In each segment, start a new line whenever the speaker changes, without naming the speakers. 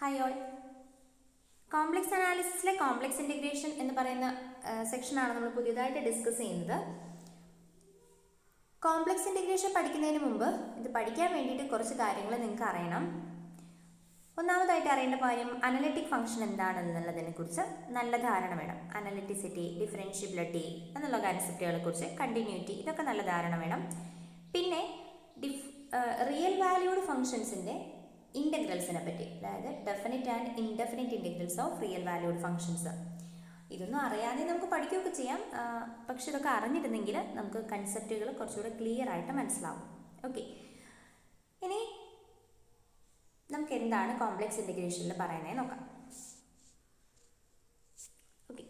Hi all. Complex അനാലിസിസിലെ complex integration എന്ന് പറയുന്ന സെക്ഷനാണ് നമ്മൾ പുതിയതായിട്ട് ഡിസ്കസ് ചെയ്യുന്നത്. കോംപ്ലക്സ് ഇൻറ്റഗ്രേഷൻ പഠിക്കുന്നതിന് മുമ്പ് ഇത് പഠിക്കാൻ വേണ്ടിയിട്ട് കുറച്ച് കാര്യങ്ങൾ നിങ്ങൾക്ക് അറിയണം. ഒന്നാമതായിട്ട് അറിയേണ്ട കാര്യം അനലിറ്റിക് ഫംഗ്ഷൻ എന്താണെന്നുള്ളതിനെ കുറിച്ച് നല്ല ധാരണ വേണം. അനലിറ്റിസിറ്റി, ഡിഫറൻഷ്യബിലിറ്റി എന്നുള്ള കൺസെപ്റ്റുകളെ കുറിച്ച്, കണ്ടിന്യൂറ്റി, ഇതൊക്കെ നല്ല ധാരണ വേണം. പിന്നെ റിയൽ വാല്യൂഡ് ഫംഗ്ഷൻസിൻ്റെ ഇൻ്റഗ്രൽസിനെ പറ്റി, അതായത് definite and indefinite integrals of real valued functions. ഇതൊന്നും അറിയാതെ നമുക്ക് പഠിക്കുകയൊക്കെ ചെയ്യാം, പക്ഷെ ഇതൊക്കെ അറിഞ്ഞിരുന്നെങ്കിൽ നമുക്ക് കൺസെപ്റ്റുകൾ കുറച്ചുകൂടെ ക്ലിയർ ആയിട്ട് മനസ്സിലാവും. ഓക്കെ, ഇനി നമുക്ക് എന്താണ് കോംപ്ലക്സ് ഇൻറ്റഗ്രേഷനിൽ പറയുന്നത് നോക്കാം. Okay,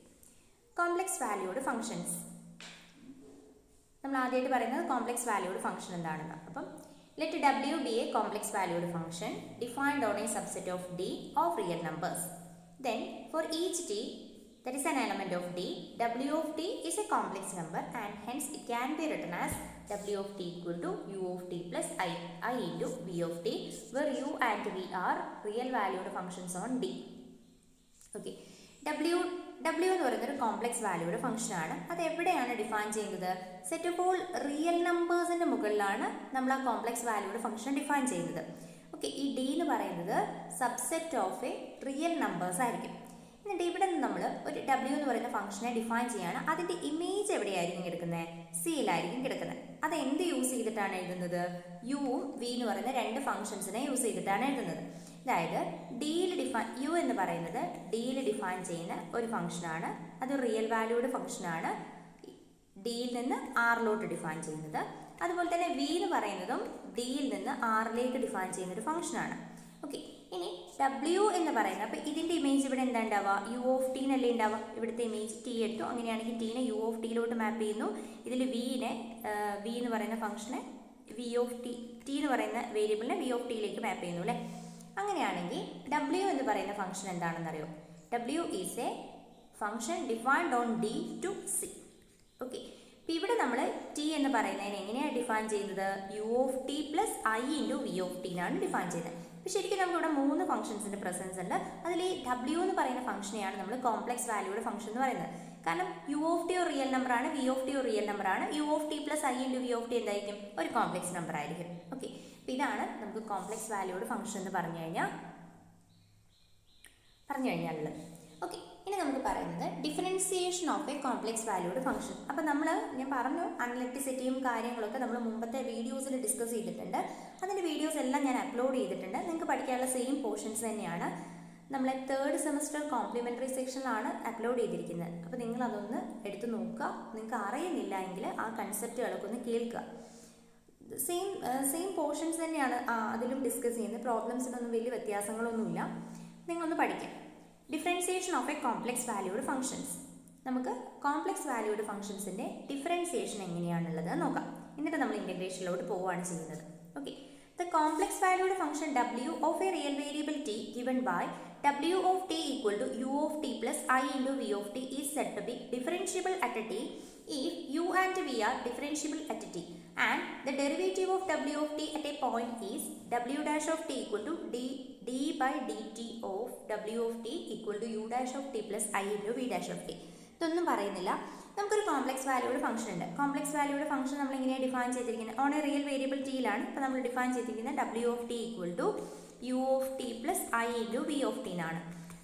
complex valued functions. നമ്മൾ ആദ്യമായിട്ട് പറയുന്നത് കോംപ്ലക്സ് വാല്യൂഡ് ഫംഗ്ഷൻ എന്താണെന്ന്. അപ്പം let W be a complex valued function defined on a subset of D of real numbers. Then for each t that is an element of D, W of t is a complex number and hence it can be written as W of t equal to U of t plus I into V of t, where U and V are real valued functions on D. Okay, W എന്ന് പറയുന്നത് complex valued function ആണ്. അത് എവിടെയാണ് define ചെയ്യുന്നത്? Set of all real നമ്പേഴ്സിന്റെ മുകളിലാണ് നമ്മൾ ആ complex valued function define ചെയ്യുന്നത്. ഓക്കെ, ഈ ഡി എന്ന് പറയുന്നത് subset of A real numbers ആയിരിക്കും. എന്നിട്ട് ഇവിടെ നിന്ന് നമ്മൾ ഒരു W എന്ന് പറയുന്ന ഫംഗ്ഷനെ ഡിഫൈൻ ചെയ്യാണ്. അതിന്റെ ഇമേജ് എവിടെയായിരിക്കും കിടക്കുന്നത്? സിയിലായിരിക്കും കിടക്കുന്നത്. അത് എന്ത് യൂസ് ചെയ്തിട്ടാണ് എഴുതുന്നത്? യുവും വി എന്ന് പറയുന്ന രണ്ട് ഫംഗ്ഷൻസിനെ യൂസ് ചെയ്തിട്ടാണ് എഴുതുന്നത്. അതായത് യു എന്ന് പറയുന്നത് ഡിയിൽ ഡിഫൈൻ ചെയ്യുന്ന ഒരു ഫംഗ്ഷനാണ്. അത് റിയൽ വാല്യൂഡ് ഫംഗ്ഷനാണ്, ഡിയിൽ നിന്ന് ആറിലോട്ട് ഡിഫൈൻ ചെയ്യുന്നത്. അതുപോലെ തന്നെ വി എന്ന് പറയുന്നതും ഡിയിൽ നിന്ന് ആറിലേക്ക് ഡിഫൈൻ ചെയ്യുന്ന ഒരു ഫംഗ്ഷനാണ്. ഓക്കെ, ഇനി W എന്ന് പറയുന്നത്, അപ്പോൾ ഇതിൻ്റെ ഇമേജ് ഇവിടെ എന്താ ഉണ്ടാവുക? യു ഓഫ് ടീനല്ലേ ഉണ്ടാവുക. ഇവിടുത്തെ ഇമേജ് ടി എടുത്തു, അങ്ങനെയാണെങ്കിൽ ടീനെ യു ഓഫ് ടിയിലോട്ട് മാപ്പ് ചെയ്യുന്നു. ഇതിൽ വി എന്ന് പറയുന്ന ഫംഗ്ഷനെ വി ഓഫ് ടി എന്ന് പറയുന്ന വേരിയബിളിനെ വി ഓഫ് ടിയിലേക്ക് മാപ്പ് ചെയ്യുന്നു അല്ലേ. അങ്ങനെയാണെങ്കിൽ W എന്ന് പറയുന്ന ഫംഗ്ഷൻ എന്താണെന്നറിയോ? W is a function defined on D to C. Okay, ഇപ്പം ഇവിടെ നമ്മൾ ടി എന്ന് പറയുന്നതിന് എങ്ങനെയാണ് ഡിഫൈൻ ചെയ്യുന്നത്? U of t plus i into v of ടിയിലാണ് ഡിഫൈൻ ചെയ്യുന്നത്. അപ്പോൾ ശരിക്കും നമുക്കിവിടെ 3 ഫംഗ്ഷൻസിൻ്റെ പ്രസൻസ് ഉണ്ട്. അതിൽ ഈ W എന്ന് പറയുന്ന ഫംഗ്ഷനെയാണ് നമ്മൾ കോംപ്ലക്സ് വാല്യൂഡ് ഫംഗ്ഷൻ എന്ന് പറയുന്നത്. കാരണം യു ഓഫ് ടി ഒരു റിയൽ നമ്പറാണ്, വി ഓഫ് ടി ഒരു റിയൽ നമ്പറാണ്. U of t plus i into v of t എന്തായിരിക്കും? ഒരു കോംപ്ലക്സ് നമ്പർ ആയിരിക്കും. ഓക്കെ, അപ്പോൾ ഇതാണ് നമുക്ക് കോംപ്ലക്സ് വാല്യൂഡ് ഫംഗ്ഷൻ എന്ന് പറഞ്ഞു കഴിഞ്ഞാലുള്ളത്. ഓക്കെ, ഇനി നമുക്ക് പറയുന്നത് differentiation of A complex valued function. അപ്പോൾ ഞാൻ പറഞ്ഞു അനലിറ്റിസിറ്റിയും കാര്യങ്ങളൊക്കെ നമ്മൾ മുമ്പത്തെ വീഡിയോസിൽ ഡിസ്കസ് ചെയ്തിട്ടുണ്ട്. അതിൻ്റെ വീഡിയോസ് എല്ലാം ഞാൻ അപ്ലോഡ് ചെയ്തിട്ടുണ്ട്. നിങ്ങൾക്ക് പഠിക്കാനുള്ള സെയിം പോർഷൻസ് തന്നെയാണ്. നമ്മളെ 3rd സെമസ്റ്റർ കോംപ്ലിമെൻ്ററി സെക്ഷനിലാണ് അപ്ലോഡ് ചെയ്തിരിക്കുന്നത്. അപ്പോൾ നിങ്ങൾ അതൊന്ന് എടുത്ത് നോക്കുക. നിങ്ങൾക്ക് അറിയുന്നില്ല എങ്കിൽ ആ കൺസെപ്റ്റുകളൊക്കെ ഒന്ന് കേൾക്കുക. സെയിം പോർഷൻസ് തന്നെയാണ് അതിലും ഡിസ്കസ് ചെയ്യുന്നത്. പ്രോബ്ലംസിനൊന്നും വലിയ വ്യത്യാസങ്ങളൊന്നുമില്ല. നിങ്ങളൊന്ന് പഠിക്കാം. Differentiation of A complex valued functions. നമുക്ക് കോംപ്ലക്സ് വാല്യൂഡ് ഫംഗ്ഷൻസിൻ്റെ ഡിഫറൻസിയേഷൻ എങ്ങനെയാണുള്ളത് നോക്കാം. എന്നിട്ട് നമ്മൾ ഇൻറ്റഗ്രേഷനിലോട്ട് പോവുകയാണ് ചെയ്യുന്നത്. Okay, the complex valued function W of a real variable t given by W of t equal to U of t plus I into V of t is said to be differentiable at a t if U and V are differentiable at t, and the derivative of W of t at a point is W dash of t equal to d by dt of W of t equal to U dash of t plus I into V dash of t. ഇതൊന്നും പറയുന്നില്ല. നമുക്കൊരു complex valued function ഉണ്ട്. Complex valued function നമ്മൾ എങ്ങനെയാണ് define ചെയ്തിരിക്കുന്നത്? On a real variable ടിയിലാണ്. ഇപ്പോൾ നമ്മൾ ഡിഫൈൻ ചെയ്തിരിക്കുന്നത് W of t equal to u of t plus i into v of t എന്നാണ്.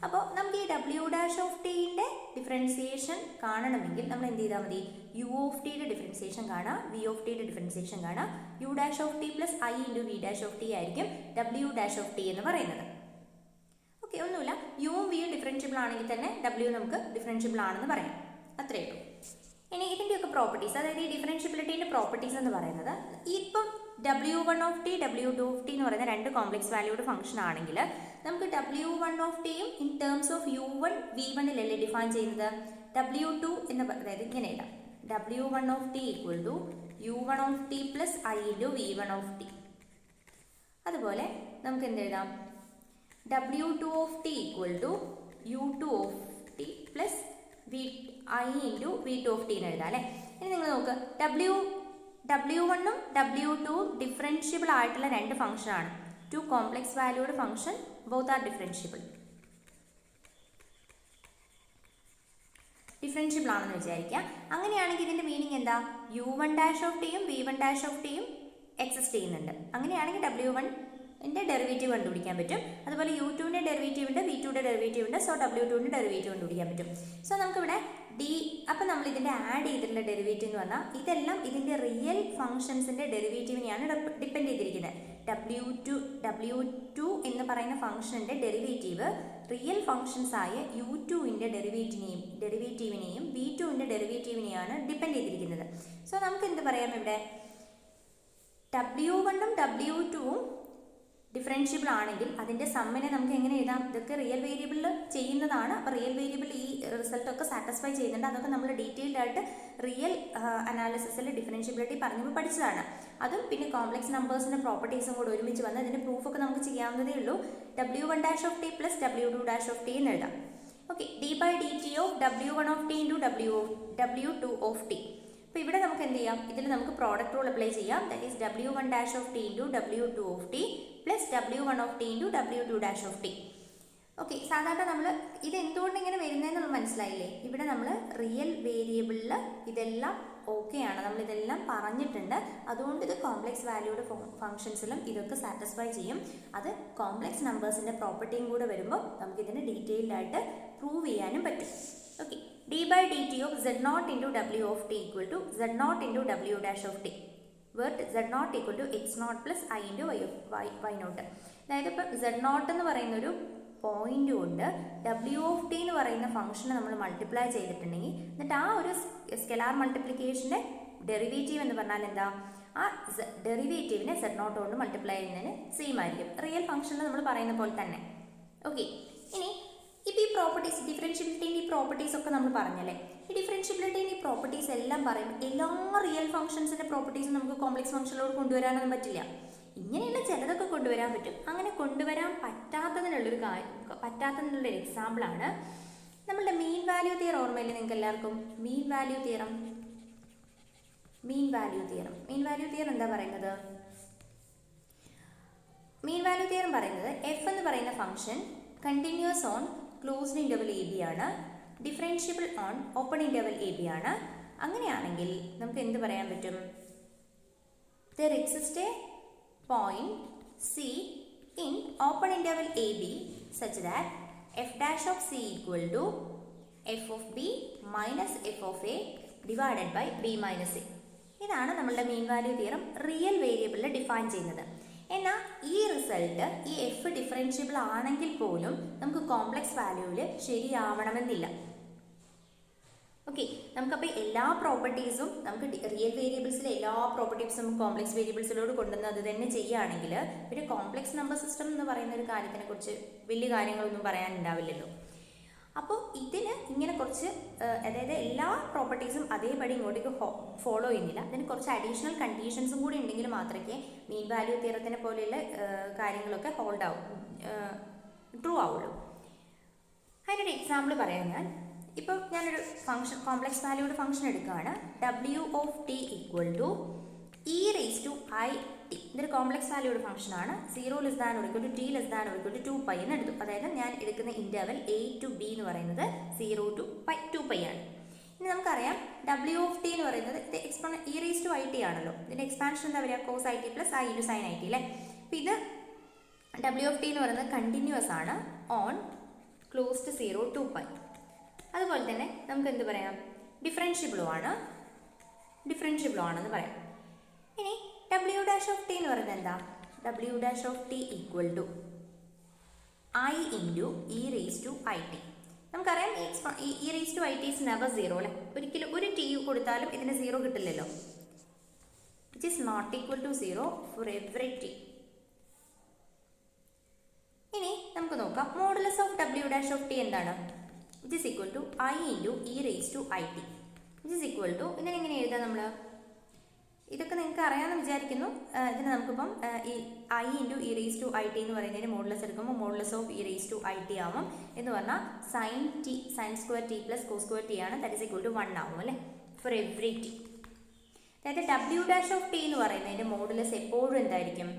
അപ്പോൾ നമുക്ക് ഈ W ഡാഷ് ഓഫ് ടിൻ്റെ ഡിഫറൻസിയേഷൻ കാണണമെങ്കിൽ നമ്മൾ എന്ത് ചെയ്താൽ മതി? യു ഓഫ് ടിയുടെ ഡിഫറൻസിയേഷൻ കാണാം, വി ഓഫ് ടിയുടെ ഡിഫറൻസിയേഷൻ കാണാം. U dash of t plus i into V dash of T ആയിരിക്കും W ഡാഷ് ഓഫ് ടി എന്ന് പറയുന്നത്. ഓക്കെ, ഒന്നുമില്ല. യുവും വിയും ഡിഫറൻഷ്യബിൾ ആണെങ്കിൽ തന്നെ W നമുക്ക് ഡിഫറൻഷ്യബിൾ ആണെന്ന് പറയാം. അത്രയേ ഉള്ളൂ. ഇനി ഇതിൻ്റെയൊക്കെ പ്രോപ്പർട്ടീസ്, അതായത് ഈ ഡിഫറൻഷ്യബിലിറ്റീൻ്റെ പ്രോപ്പർട്ടീസ് എന്ന് പറയുന്നത്, ഇപ്പം W1 of T W2 of t എന്ന് പറയുന്ന രണ്ട് കോംപ്ലക്സ് വാല്യൂഡ് ഫംഗ്ഷൻ ആണെങ്കിൽ നമുക്ക് W1 ഓഫ് ടിയും ഇൻ ടേംസ് ഓഫ് U1 V1-ലല്ലേ ഡിഫൈൻ ചെയ്യുന്നത്? W2 എന്ന് അതായത് ഇങ്ങനെ എഴുതാം, W1 of t equal to U1 of t plus i into V1 of t. അതുപോലെ നമുക്ക് എന്തെഴുതാം? W2 of t equal to U2 of t plus i into V2 of t എന്ന് എഴുതാം അല്ലേ. ഇനി നിങ്ങൾ നോക്കുക, W1ഉം W2ഉം ഡിഫറൻഷ്യബിൾ ആയിട്ടുള്ള രണ്ട് ഫംഗ്ഷനാണ്. Two complex valued function both are differentiable. Differentiable ആണെന്ന് വിചാരിക്കുക. അങ്ങനെയാണെങ്കിൽ ഇതിൻ്റെ മീനിങ് എന്താ? u1 ഡാഷ് ഓഫ് ടിയും v1 ഡാഷ് ഓഫ് ടിയും എക്സിസ്റ്റ് ചെയ്യുന്നുണ്ട്. അങ്ങനെയാണെങ്കിൽ w1ൻ്റെ ഡെറിവേറ്റീവ് കണ്ടുപിടിക്കാൻ പറ്റും. അതുപോലെ u2ൻ്റെ ഡെറിവേറ്റീവ് ഉണ്ട്, v2ൻ്റെ ഡെറിവേറ്റീവ് ഉണ്ട്. സോ w2ൻ്റെ ഡെറിവേറ്റീവ് കണ്ടുപിടിക്കാൻ പറ്റും. സോ നമുക്കിവിടെ അപ്പം നമ്മൾ ഇതിൻ്റെ ആഡ് ചെയ്തിട്ടുള്ള ഡെറിവേറ്റീവ് എന്ന് പറഞ്ഞാൽ ഇതെല്ലാം ഇതിൻ്റെ റിയൽ ഫംഗ്ഷൻസിൻ്റെ ഡെറിവേറ്റീവിനെയാണ് ഡിപ്പെൻഡ് ചെയ്തിരിക്കുന്നത്. w2 എന്ന് പറയുന്ന ഫംഗ്ഷൻ്റെ ഡെറിവേറ്റീവ് റിയൽ ഫംഗ്ഷൻസ് ആയ u2ൻ്റെ ഡെറിവേറ്റീവിനെയും v2ൻ്റെ ഡെറിവേറ്റീവിനെയാണ് ഡിപ്പെൻഡ് ചെയ്തിരിക്കുന്നത്. സോ നമുക്ക് എന്ത് പറയാം? ഇവിടെ w1ഉം w2ഉം ഡിഫറൻഷ്യബിൾ ആണെങ്കിൽ അതിൻ്റെ സമ്മിനെ നമുക്ക് എങ്ങനെ എഴുതാം? ഇതൊക്കെ റിയൽ വേരിയബിളിൽ ചെയ്യുന്നതാണ്. അപ്പോൾ റിയൽ വേരിയബിൾ ഈ റിസൾട്ടൊക്കെ സാറ്റിസ്ഫൈ ചെയ്യുന്നുണ്ട്. അതൊക്കെ നമ്മൾ ഡീറ്റെയിൽഡ് ആയിട്ട് റിയൽ അനാലിസിസിൽ ഡിഫറൻഷ്യബിലിറ്റി പറഞ്ഞപ്പോൾ പഠിച്ചതാണ്. അതും പിന്നെ കോംപ്ലക്സ് നമ്പേഴ്സിൻ്റെ പ്രോപ്പർട്ടീസും കൂടെ ഒരുമിച്ച് വന്ന് അതിൻ്റെ പ്രൂഫൊക്കെ നമുക്ക് ചെയ്യാവുന്നതേ ഉള്ളൂ. w1 dash of t plus w2 dash of t എന്ന് എഴുതാം. Okay, d/dt of w1 of T into w2 of T. അപ്പോൾ ഇവിടെ നമുക്ക് എന്ത് ചെയ്യാം? ഇതിൽ നമുക്ക് പ്രോഡക്റ്റ് റൂൾ അപ്ലൈ ചെയ്യാം. That is w1 dash of T into w2 of t plus w1 of T into w2 dash of T. Okay, സാധാരണ നമ്മൾ ഇത് എന്തുകൊണ്ട് ഇങ്ങനെ വരുന്നതെന്നുള്ളത് മനസ്സിലായില്ലേ? ഇവിടെ നമ്മൾ റിയൽ വേരിയബിളിൽ ഇതെല്ലാം ഓക്കെയാണ്, നമ്മളിതെല്ലാം പറഞ്ഞിട്ടുണ്ട്. അതുകൊണ്ട് ഇത് കോംപ്ലക്സ് വാല്യൂഡ് ഫംഗ്ഷൻസിലും ഇതൊക്കെ സാറ്റിസ്ഫൈ ചെയ്യും. അത് കോംപ്ലക്സ് നമ്പേഴ്സിൻ്റെ പ്രോപ്പർട്ടിയും കൂടെ വരുമ്പോൾ നമുക്കിതിനെ ഡീറ്റെയിൽഡ് ആയിട്ട് പ്രൂവ് ചെയ്യാനും പറ്റും. Okay, d/dt of z0 into w of t equal to z0 into w dash of t, where z0 equal to x0 plus i into y0. അതായത് ഇപ്പോൾ z0 എന്ന് പറയുന്നൊരു പോയിന്റ് കൊണ്ട് w of t എന്ന് പറയുന്ന ഫംഗ്ഷനെ നമ്മൾ മൾട്ടിപ്ലൈ ചെയ്തിട്ടുണ്ടെങ്കിൽ എന്നിട്ട് ആ ഒരു സ്കെലാർ മൾട്ടിപ്ലിക്കേഷൻ്റെ ഡെറിവേറ്റീവ് എന്ന് പറഞ്ഞാൽ എന്താ? ആ ഡെറിവേറ്റീവിനെ z0 കൊണ്ട് മൾട്ടിപ്ലൈ ചെയ്യുന്നതിന് സെയിം ആയിരിക്കും. റിയൽ ഫംഗ്ഷനിൽ നമ്മൾ പറയുന്ന പോലെ തന്നെ. ഓക്കെ, ഇനി ഇപ്പോൾ ഈ പ്രോപ്പർട്ടീസ് ഡിഫറൻഷ്യബിലിറ്റീൻ്റെ ഈ പ്രോപ്പർട്ടീസ് ഒക്കെ നമ്മൾ പറഞ്ഞല്ലേ? ഈ ഡിഫറൻഷ്യബിലിറ്റീൻ്റെ ഈ പ്രോപ്പർട്ടീസ് എല്ലാം പറയും എല്ലാ റിയൽ ഫംഗ്ഷൻസിൻ്റെ പ്രോപ്പർട്ടീസും നമുക്ക് കോംപ്ലക്സ് ഫംഗ്ഷനിലോട് കൊണ്ടുവരാനൊന്നും പറ്റില്ല. ഇങ്ങനെയുള്ള ചിലതൊക്കെ കൊണ്ടുവരാൻ പറ്റും. അങ്ങനെ കൊണ്ടുവരാൻ പറ്റാത്തതിനുള്ളൊരു എക്സാമ്പിളാണ് നമ്മളുടെ മീൻ വാല്യൂ തിയറം. ഓർമ്മയില്ലേ നിങ്ങൾക്ക് എല്ലാവർക്കും? മീൻ വാല്യൂ തിയറം എന്താ പറയുന്നത്? മീൻ വാല്യൂ തിയറം പറയുന്നത് എഫ് എന്ന് പറയുന്ന function continuous on closed interval a b ആണ്, differentiable on open interval a b ആണ്. അങ്ങനെയാണെങ്കിൽ നമുക്ക് എന്ത് പറയാൻ പറ്റും? There exist a point c in open interval a b such that f dash of c equal to f of b minus f of a divided by b minus a. ഇതാണ് നമ്മളുടെ mean value theorem real വേരിയബിളിൽ define ചെയ്യുന്നത്. എന്നാൽ ഈ result ഈ F differentiable ആണെങ്കിൽ പോലും നമുക്ക് കോംപ്ലക്സ് വാല്യൂവിൽ ശരിയാവണമെന്നില്ല. ഓക്കെ, നമുക്കപ്പോൾ എല്ലാ പ്രോപ്പർട്ടീസും നമുക്ക് റിയൽ വേരിയബിൾസിലെ എല്ലാ പ്രോപ്പർട്ടീസും നമുക്ക് കോംപ്ലക്സ് വേരിയബിൾസിലോട് കൊണ്ടുവന്ന് അത് തന്നെ ചെയ്യുകയാണെങ്കിൽ പിന്നെ കോംപ്ലക്സ് നമ്പർ സിസ്റ്റം എന്ന് പറയുന്ന ഒരു കാര്യത്തിനെ കുറിച്ച് വലിയ കാര്യങ്ങളൊന്നും പറയാനുണ്ടാവില്ലല്ലോ. അപ്പോൾ ഇതിന് ഇങ്ങനെ കുറച്ച് അതായത് എല്ലാ പ്രോപ്പർട്ടീസും അതേപടി ഇങ്ങോട്ടേക്ക് ഫോളോ ചെയ്യുന്നില്ല. അതിന് കുറച്ച് അഡീഷണൽ കണ്ടീഷൻസും കൂടി ഉണ്ടെങ്കിൽ മാത്രമേ മീൻ വാല്യൂ തിയറത്തിനെ പോലെയുള്ള കാര്യങ്ങളൊക്കെ ട്രൂ ആവുള്ളൂ. അതിനൊരു എക്സാമ്പിൾ പറയാം ഞാൻ. ഇപ്പോൾ ഞാനൊരു ഫംഗ്ഷൻ കോംപ്ലക്സ് വാല്യൂഡ് ഫംഗ്ഷൻ എടുക്കുകയാണ്. w of t equal to e raised to i t. ഇതൊരു കോംപ്ലക്സ് വാല്യൂഡ് ഫംഗ്ഷനാണ്. 0 less than or equal to t less than or equal to 2π എന്ന് എടുത്തു. അതായത് ഞാൻ എടുക്കുന്ന ഇൻ്റർവൽ a to b എന്ന് പറയുന്നത് 0 to 2π ആണ്. ഇനി നമുക്കറിയാം w of t എന്ന് പറയുന്നത് ഇത് e raised to i t ആണല്ലോ. ഇതിൻ്റെ എക്സ്പാൻഷൻ എന്താ പറയുക? cos i t plus i into sin i t അല്ലേ? അപ്പോൾ ഇത് w of t എന്ന് പറയുന്നത് കണ്ടിന്യൂസ് ആണ് ഓൺ ക്ലോസ് ടു 0 2π. അതുപോലെ തന്നെ നമുക്ക് എന്ത് പറയാം? ഡിഫറൻഷ്യബിളും ആണെന്ന് പറയാം. ഇനി w ഡാഷ് ഓഫ് ടി എന്ന് പറയുന്നത് എന്താ? w dash of t equal to i into e raise to i t. നമുക്കറിയാം e raise to i t is never 0 അല്ലേ? ഒരിക്കലും ഒരു ടി കൊടുത്താലും ഇതിന് 0 കിട്ടില്ലല്ലോ. Which is not equal to 0 for every t. ഇനി നമുക്ക് നോക്കാം modulus of w dash of t എന്താണ്? Which is equal to i into e raise to i t. Which is equal to ഇതിനെ എങ്ങനെ എഴുതാം നമ്മൾ? ഇതൊക്കെ നിങ്ങൾക്ക് അറിയാമെന്ന് വിചാരിക്കുന്നു. ഇതിന് നമുക്കിപ്പം ഈ i into e raise to i t എന്ന് പറയുന്നതിന് മോഡുലസ് എടുക്കുമ്പോൾ modulus of e raise to i t ആവും. എന്ന് പറഞ്ഞാൽ sine square t plus cos square t ആണ്. ദാറ്റ് ഈസ് ഈക്വൽ ടു 1 ആവും അല്ലേ? For every t. അതായത് w ഡാഷ് ഓഫ് ടി എന്ന് പറയുന്നതിൻ്റെ മോഡുലസ് എപ്പോഴും എന്തായിരിക്കും?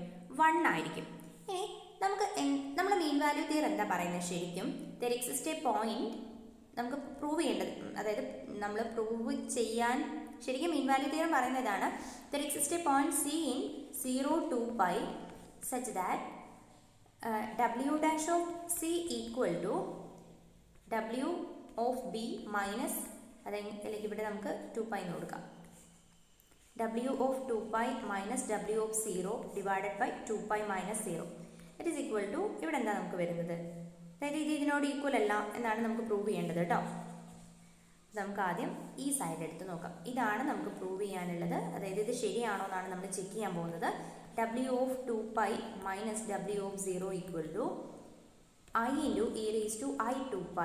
1 ആയിരിക്കും. ഇനി നമുക്ക് നമ്മൾ മീൻ വാല്യൂ തിയറി എന്താ പറയുന്നത് ശരിക്കും ദെർ എക്സിസ്റ്റ് എ പോയിന്റ് നമുക്ക് പ്രൂവ് ചെയ്യേണ്ടത്, അതായത് നമ്മൾ പ്രൂവ് ചെയ്യാൻ ശരിക്കും മീൻ വാല്യൂ തിയറി പറയുന്നതാണ് there exist a point c in 0 to pi സച്ച് ദാറ്റ് w dash of c equal to w of b minus അല്ലെങ്കിൽ ഇവിടെ നമുക്ക് 2π എന്ന് കൊടുക്കാം. w of 2π minus w of 0 divided by 2π minus 0 it is equal to ഇവിടെ എന്താ നമുക്ക് വരുന്നത്, അതായത് ഇത് ഇതിനോട് ഈക്വൽ അല്ല എന്നാണ് നമുക്ക് പ്രൂവ് ചെയ്യേണ്ടത് കേട്ടോ. നമുക്ക് ആദ്യം ഈ സൈഡ് എടുത്ത് നോക്കാം. ഇതാണ് നമുക്ക് പ്രൂവ് ചെയ്യാനുള്ളത്, അതായത് ഇത് ശരിയാണോ എന്നാണ് നമ്മൾ ചെക്ക് ചെയ്യാൻ പോകുന്നത്. w of 2π minus w of 0 equal to i into e raise to i 2π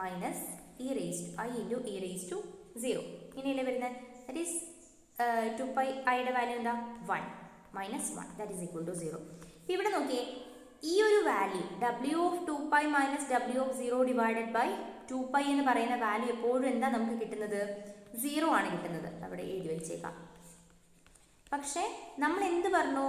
minus i into e raise to 0 ഇങ്ങനെയല്ലേ വരുന്നത്. ദാറ്റ് ഈസ് 2π ഐയുടെ വാല്യൂ എന്താ 1 minus 1 that is equal to 0. ഇവിടെ നോക്കിയേ, ഈ ഒരു value w of 2π minus w of 0 divided by 2π എന്ന് പറയുന്ന വാല്യൂ എപ്പോഴും എന്താ നമുക്ക് കിട്ടുന്നത് 0 ആണ് കിട്ടുന്നത്. അവിടെ എഴുതി വെച്ചേക്കാം. പക്ഷേ നമ്മൾ എന്ത് പറഞ്ഞു,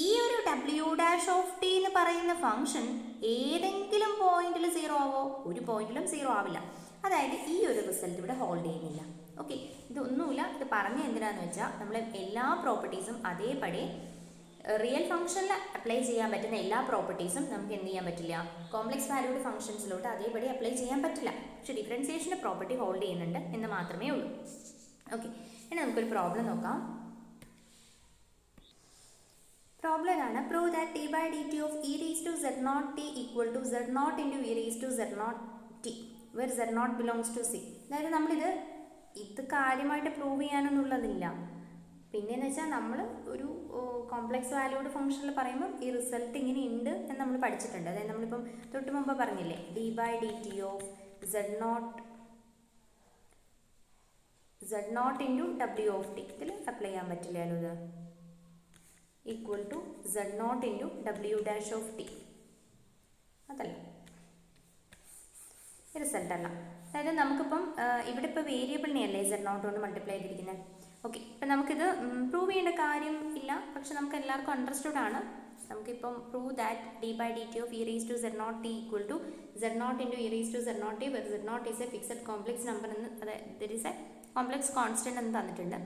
ഈ ഒരു w ഡാഷ് ഓഫ് ടി എന്ന് പറയുന്ന ഫംഗ്ഷൻ ഏതെങ്കിലും പോയിന്റിൽ 0 ആവോ, ഒരു പോയിന്റിലും 0 ആവില്ല. അതായത് ഈ ഒരു റിസൾട്ട് ഇവിടെ ഹോൾഡ് ചെയ്യുന്നില്ല. ഓക്കെ, ഇതൊന്നുമില്ല, ഇത് പറഞ്ഞ എന്തിനാന്ന് വെച്ചാൽ നമ്മൾ എല്ലാ പ്രോപ്പർട്ടീസും അതേപടി റിയൽ ഫംഗ്ഷനിൽ അപ്ലൈ ചെയ്യാൻ പറ്റുന്ന എല്ലാ പ്രോപ്പർട്ടീസും നമുക്ക് എന്ത് ചെയ്യാൻ പറ്റില്ല, കോംപ്ലക്സ് വാല്യൂഡ് ഫംഗ്ഷൻസിലോട്ട് അതേപടി അപ്ലൈ ചെയ്യാൻ പറ്റില്ല. പക്ഷേ ഡിഫറൻസിയേഷൻ്റെ പ്രോപ്പർട്ടി ഹോൾഡ് ചെയ്യുന്നുണ്ട് എന്ന് മാത്രമേ ഉള്ളൂ. ഓക്കെ, ഇനി നമുക്കൊരു പ്രോബ്ലം നോക്കാം. പ്രോബ്ലം ആണ് prove that t by d t of e raise to z naught t equal to z naught into e raise to z naught t where z naught belongs to c. അതായത് ഇത് കാര്യമായിട്ട് prove ചെയ്യാനൊന്നുള്ളതില്ല. പിന്നെയെന്ന് വെച്ചാൽ നമ്മൾ ഒരു complex valued ഫംഗ്ഷനിൽ പറയുമ്പോൾ ഈ റിസൾട്ട് ഇങ്ങനെ ഉണ്ട് എന്ന് നമ്മൾ പഠിച്ചിട്ടുണ്ട്. അതായത് നമ്മളിപ്പം തൊട്ട് മുമ്പ് പറഞ്ഞില്ലേ, d by d t of z naught into w of t, ഇതിൽ അപ്ലൈ ചെയ്യാൻ പറ്റില്ലല്ലോ. ഇത് equal to z naught into w dash of t, അതല്ല റിസൾട്ട് അല്ല. അതായത് നമുക്കിപ്പം ഇവിടെ ഇപ്പോൾ വേരിയബിളിനെയല്ലേ z naught കൊണ്ട് മൾട്ടിപ്ലൈ ചെയ്തിരിക്കുന്നത്. ഓക്കെ, ഇപ്പം നമുക്കിത് പ്രൂവ് ചെയ്യേണ്ട കാര്യം ഇല്ല, പക്ഷെ നമുക്ക് എല്ലാവർക്കും അണ്ടർസ്റ്റുഡ് ആണ്. നമുക്കിപ്പം prove that d by d t of e raise to z naught t equal to z naught into e raise to z naught t where z naught is a fixed complex number എന്ന്, അതായത് that is a complex constant എന്ന് തന്നിട്ടുണ്ട്.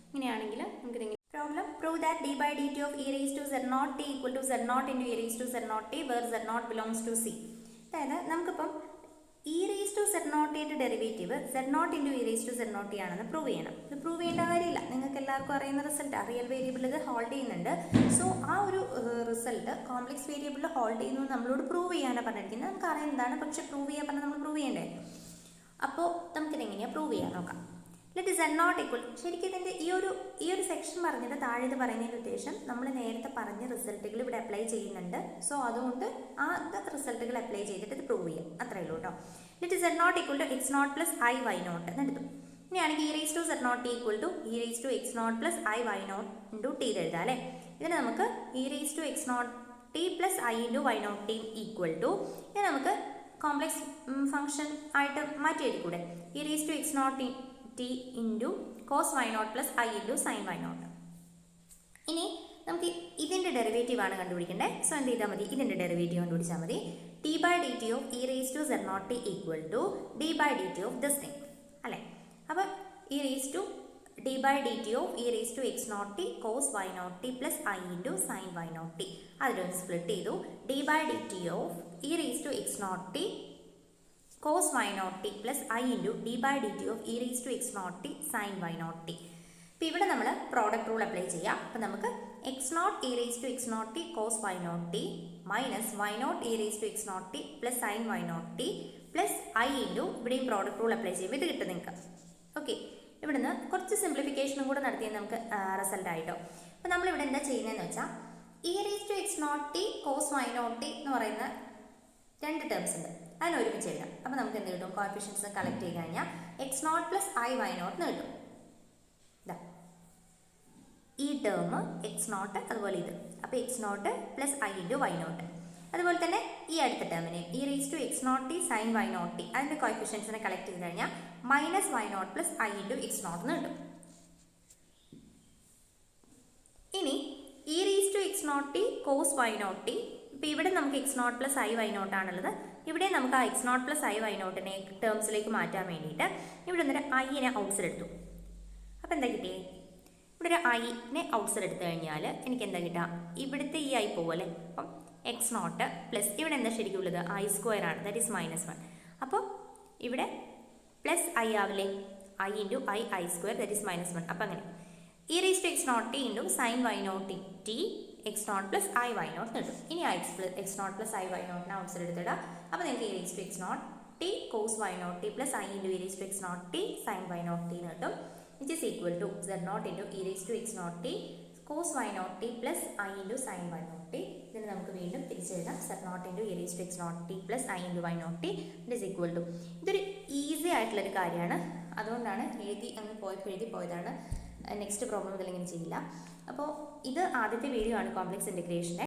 ഇങ്ങനെയാണെങ്കിൽ നമുക്ക് problem prove that d by d t of e raise to z naught t equal to z naught into e raise to z naught t where z naught belongs to c. അതായത് നമുക്കിപ്പം e raise to z naught യുടെ derivative z naught into e raise to z naught ആണെന്ന് prove ചെയ്യണം. ഇത് prove ചെയ്യേണ്ട കാര്യമില്ല, നിങ്ങൾക്ക് എല്ലാവർക്കും അറിയുന്ന റിസൾട്ട്. റിയൽ വേരിയബിൾ ഇത് ഹോൾഡ് ചെയ്യുന്നുണ്ട്. സോ ആ ഒരു റിസൾട്ട് കോംപ്ലക്സ് വേരിയബിളിൽ ഹോൾഡ് ചെയ്യുന്നു നമ്മളോട് പ്രൂവ് ചെയ്യാനാണ് പറഞ്ഞിരിക്കുന്നത്. നമുക്ക് അറിയുന്നതാണ്, പക്ഷെ പ്രൂവ് ചെയ്യാൻ പറഞ്ഞാൽ നമ്മൾ പ്രൂവ് ചെയ്യണ്ടേ. അപ്പോൾ നമുക്കിതെങ്ങനെയാണ് പ്രൂവ് ചെയ്യാൻ നോക്കാം. ലെറ്റ് z naught ഈക്വൽ, ശരിക്കും ഇതിൻ്റെ ഈ ഒരു സെക്ഷൻ പറഞ്ഞിട്ട് താഴെ ഇത് പറയുന്നതിൻ്റെ ഉദ്ദേശം നമ്മൾ നേരത്തെ പറഞ്ഞ റിസൾട്ടുകൾ ഇവിടെ അപ്ലൈ ചെയ്യുന്നുണ്ട്. സോ അതുകൊണ്ട് ആ റിസൾട്ടുകൾ അപ്ലൈ ചെയ്തിട്ട് ഇത് പ്രൂവ് ചെയ്യാം, അത്രയേ ഉള്ളൂ കേട്ടോ. Let z naught equal to x naught plus i y naught എന്നെടുത്തു. ഇനിയാണെങ്കിൽ e raise to z naught equal to e raise to x naught plus i y naught into t എഴുതാം അല്ലേ. ഇതിന് നമുക്ക് e raise to x naught t plus i into y naught t equal to, ഇത് നമുക്ക് complex function ആയിട്ട് മാറ്റി എഴുതിക്കൂടെ, e raise to x naught t into cos y naught plus i into sine y naught. ഇനി നമുക്ക് ഇതിൻ്റെ derivative ആണ് കണ്ടുപിടിക്കേണ്ടത്. സോ എന്ത് ചെയ്താൽ മതി, ഇതിൻ്റെ ഡെറിവേറ്റീവ് കണ്ടുപിടിച്ചാൽ മതി. T by d t of e raise to z naught t equal to d by d t of this thing അല്ലേ. അപ്പോൾ e raise to d by d t of e raise to x naught t cos y naught t plus i into sine y naught t. അതിലൊന്ന് split ചെയ്തു. D by d t of e raise to x naught t cos y naught t plus i into d by d t of e raise to x naught t sine y naught t. ഇപ്പോൾ ഇവിടെ നമ്മൾ product rule apply ചെയ്യാം. അപ്പോൾ നമുക്ക് x naught e raise to x naught t cos y naught t minus y naught e raise to x naught t plus sine y naught t plus i into ഇവിടെയും product rule apply ചെയ്യുമ്പോൾ ഇത് കിട്ടും നിങ്ങൾക്ക്. Okay, ഇവിടുന്ന് കുറച്ച് സിംപ്ലിഫിക്കേഷനും കൂടെ നടത്തിയാൽ നമുക്ക് റിസൾട്ട് ആയിട്ടോ. അപ്പോൾ നമ്മളിവിടെ എന്താ ചെയ്യുന്നതെന്ന് വെച്ചാൽ e raise to x naught t cos y naught t എന്ന് പറയുന്ന രണ്ട് ടേംസ് ഉണ്ട്, അതിന് ഒരുമിച്ച് എഴുതാം. അപ്പോൾ നമുക്ക് എന്ത് കിട്ടും, കോഎഫിഷ്യൻസ് കളക്ട് ചെയ്ത് കഴിഞ്ഞാൽ x naught plus i y naught എന്ന് കിട്ടും. ഇതാ ഈ ടേം x naught, അതുപോലെ ഇത്. അപ്പോൾ x naught plus i into y naught. അതുപോലെ തന്നെ ഈ അടുത്ത ടേമിനെ e raise to x naught t sine y naught t, അതിൻ്റെ കോഎഫിഷ്യൻസിനെ കളക്ട് ചെയ്ത് കഴിഞ്ഞാൽ minus y naught plus i into x naught എന്ന് കിട്ടും. ഇനി e raise to x naught t cos y naught t. ഇപ്പോൾ ഇവിടെ നമുക്ക് x naught plus i y naught ആണുള്ളത്. ഇവിടെ നമുക്ക് ആ x naught plus i y നോട്ടിനെ ടേംസിലേക്ക് മാറ്റാൻ വേണ്ടിയിട്ട് ഇവിടെ ഒന്നൊരു ഐനെ ഔട്ട്സൈഡ് എടുത്തു. അപ്പോൾ എന്താ കിട്ടിയേ? ഇവിടെ ഒരു ഐനെ ഔട്ട്സൈഡ് എടുത്തു കഴിഞ്ഞാൽ എനിക്ക് എന്താ കിട്ടുക? ഇവിടുത്തെ ഈ ഐ പോവല്ലേ. അപ്പം എക്സ് നോട്ട് പ്ലസ് ഇവിടെ എന്താ ശരിക്കും ഉള്ളത്? ഐ സ്ക്വയർ ആണ്, ദാറ്റ് ഈസ് -1. അപ്പോൾ ഇവിടെ പ്ലസ് ഐ ആവില്ലേ? I into i square that is -1. അപ്പം അങ്ങനെ e raise to x naught t into sine y naught t x naught plus i y naught കിട്ടും. ഇനി x naught plus i y നോട്ടിനെ outside എടുത്തിടാം. അപ്പോൾ നിങ്ങൾക്ക് e raise to x naught t cos y naught t plus i into e raise to x naught t sine y naught t എന്ന് കിട്ടും. Which is equal to z naught into e raise to x naught t cos y naught t plus i into sine y naught t. ഇതിന് നമുക്ക് വീണ്ടും തിരിച്ചെഴുതാം. z naught into e raise to x naught t plus i into y naught t it is equal to. ഇതൊരു easy ആയിട്ടുള്ളൊരു കാര്യമാണ്, അതുകൊണ്ടാണ് അങ്ങ് എഴുതി പോയതാണ്. നെക്സ്റ്റ് പ്രോബ്ലം മുതൽ ഇങ്ങനെ ചെയ്യില്ല. അപ്പോൾ ഇത് ആദ്യത്തെ വീഡിയോ ആണ് കോംപ്ലക്സ് ഇൻ്റഗ്രേഷൻ്റെ.